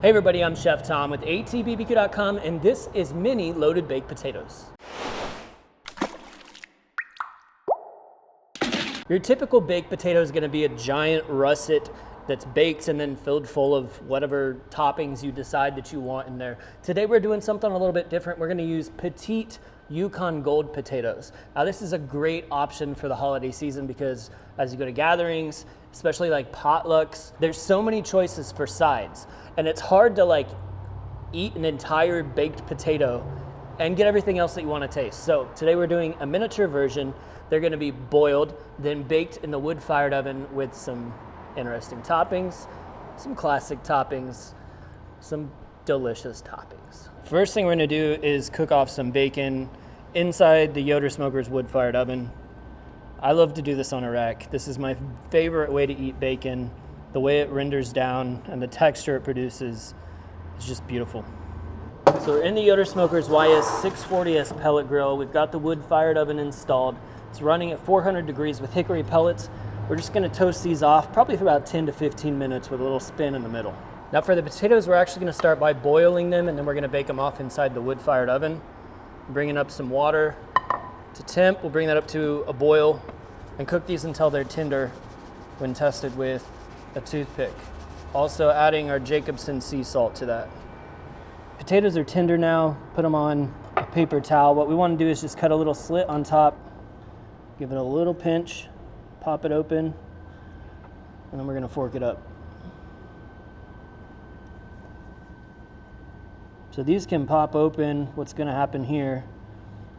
Hey everybody, I'm Chef Tom with atbbq.com, and this is mini loaded baked potatoes. Your typical baked potato is going to be a giant russet that's baked and then filled full of whatever toppings you decide that you want in there. Today we're doing something a little bit different. We're going to use petite Yukon gold potatoes. Now this is a great option for the holiday season because as you go to gatherings, especially like potlucks, there's so many choices for sides. And it's hard to eat an entire baked potato and get everything else that you want to taste. So today we're doing a miniature version. They're going to be boiled, then baked in the wood-fired oven with some interesting toppings, some classic toppings, some delicious toppings. First thing we're going to do is cook off some bacon inside the Yoder Smoker's wood-fired oven. I love to do this on a rack. This is my favorite way to eat bacon. The way it renders down and the texture it produces is just beautiful. So we're in the Yoder Smoker's YS640S pellet grill. We've got the wood-fired oven installed. It's running at 400 degrees with hickory pellets. We're just gonna toast these off, probably for about 10 to 15 minutes with a little spin in the middle. Now for the potatoes, we're actually gonna start by boiling them, and then we're gonna bake them off inside the wood-fired oven. Bringing up some water to temp. We'll bring that up to a boil and cook these until they're tender when tested with a toothpick. Also adding our Jacobsen sea salt to that. Potatoes are tender now. Put them on a paper towel. What we want to do is just cut a little slit on top, give it a little pinch, pop it open, and then we're going to fork it up. So these can pop open. What's going to happen here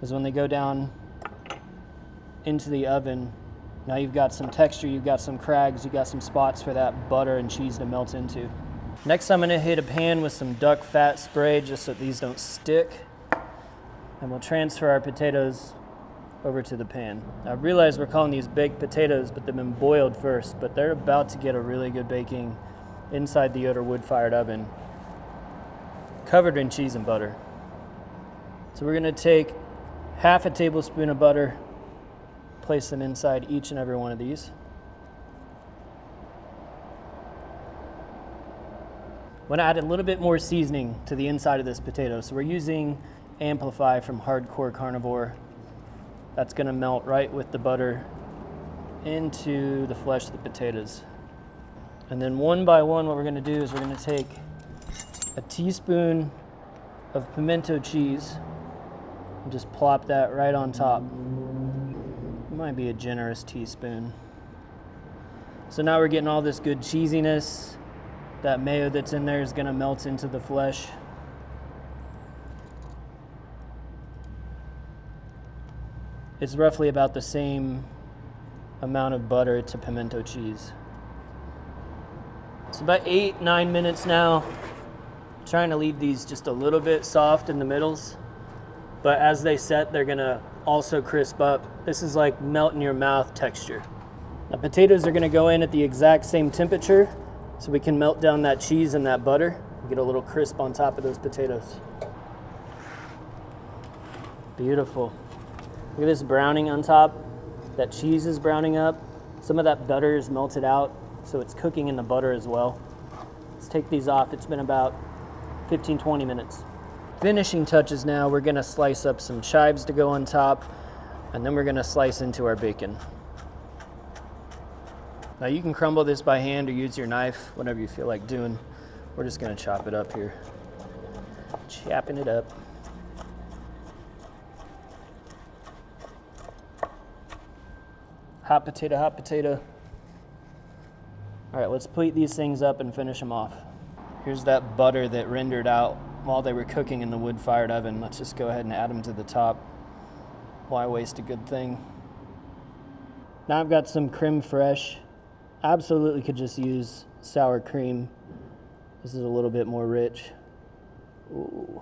is when they go down into the oven, now you've got some texture, you've got some crags, you've got some spots for that butter and cheese to melt into. Next, I'm gonna hit a pan with some duck fat spray just so these don't stick. And we'll transfer our potatoes over to the pan. Now, I realize we're calling these baked potatoes, but they've been boiled first, but they're about to get a really good baking inside the Yoder wood-fired oven, covered in cheese and butter. So we're gonna take half a tablespoon of butter, place them inside each and every one of these. I want to add a little bit more seasoning to the inside of this potato. So we're using Amplify from Hardcore Carnivore. That's going to melt right with the butter into the flesh of the potatoes. And then one by one, what we're going to do is we're going to take a teaspoon of pimento cheese and just plop that right on top. Might be a generous teaspoon. So now we're getting all this good cheesiness. That mayo that's in there is going to melt into the flesh. It's roughly about the same amount of butter to pimento cheese. It's about 8-9 minutes now. I'm trying to leave these just a little bit soft in the middles, but as they set, they're gonna also crisp up. This is like melt in your mouth texture. The potatoes are gonna go in at the exact same temperature so we can melt down that cheese and that butter and get a little crisp on top of those potatoes. Beautiful. Look at this browning on top. That cheese is browning up. Some of that butter is melted out, so it's cooking in the butter as well. Let's take these off. It's been about 15-20 minutes. Finishing touches now, we're gonna slice up some chives to go on top, and then we're gonna slice into our bacon. Now you can crumble this by hand or use your knife, whatever you feel like doing. We're just gonna chop it up here. Chopping it up. Hot potato, hot potato. All right, let's plate these things up and finish them off. Here's that butter that rendered out while they were cooking in the wood-fired oven. Let's just go ahead and add them to the top. Why waste a good thing? Now I've got some creme fraiche. Absolutely could just use sour cream. This is a little bit more rich. Ooh.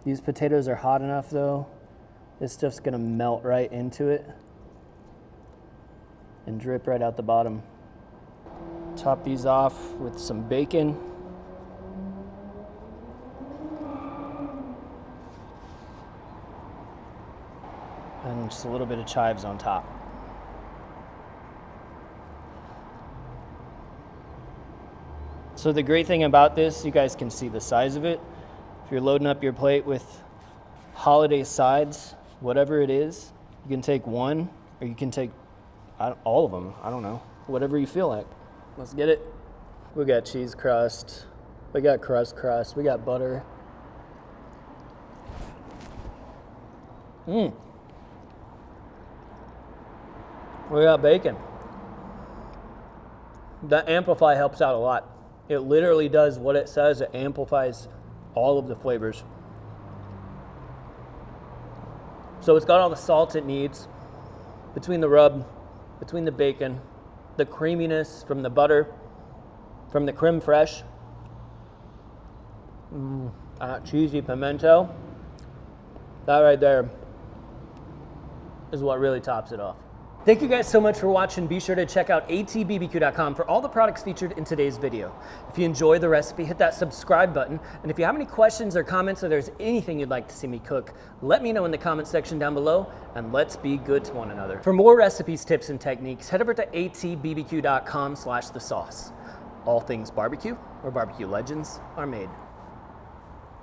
These potatoes are hot enough though. This stuff's gonna melt right into it and drip right out the bottom. Top these off with some bacon. And just a little bit of chives on top. So the great thing about this, you guys can see the size of it. If you're loading up your plate with holiday sides, whatever it is, you can take one, or you can take all of them. I don't know, whatever you feel like. Let's get it. We got cheese crust, we got crust, we got butter. We got bacon. The Amplify helps out a lot. It literally does what it says. It amplifies all of the flavors. So it's got all the salt it needs between the rub, between the bacon, the creaminess from the butter, from the creme fraiche, cheesy pimento. That right there is what really tops it off. Thank you guys so much for watching. Be sure to check out atbbq.com for all the products featured in today's video. If you enjoyed the recipe, hit that subscribe button. And if you have any questions or comments, or there's anything you'd like to see me cook, let me know in the comment section down below, and let's be good to one another. For more recipes, tips, and techniques, head over to atbbq.com/thesauce. All things barbecue, where barbecue legends are made.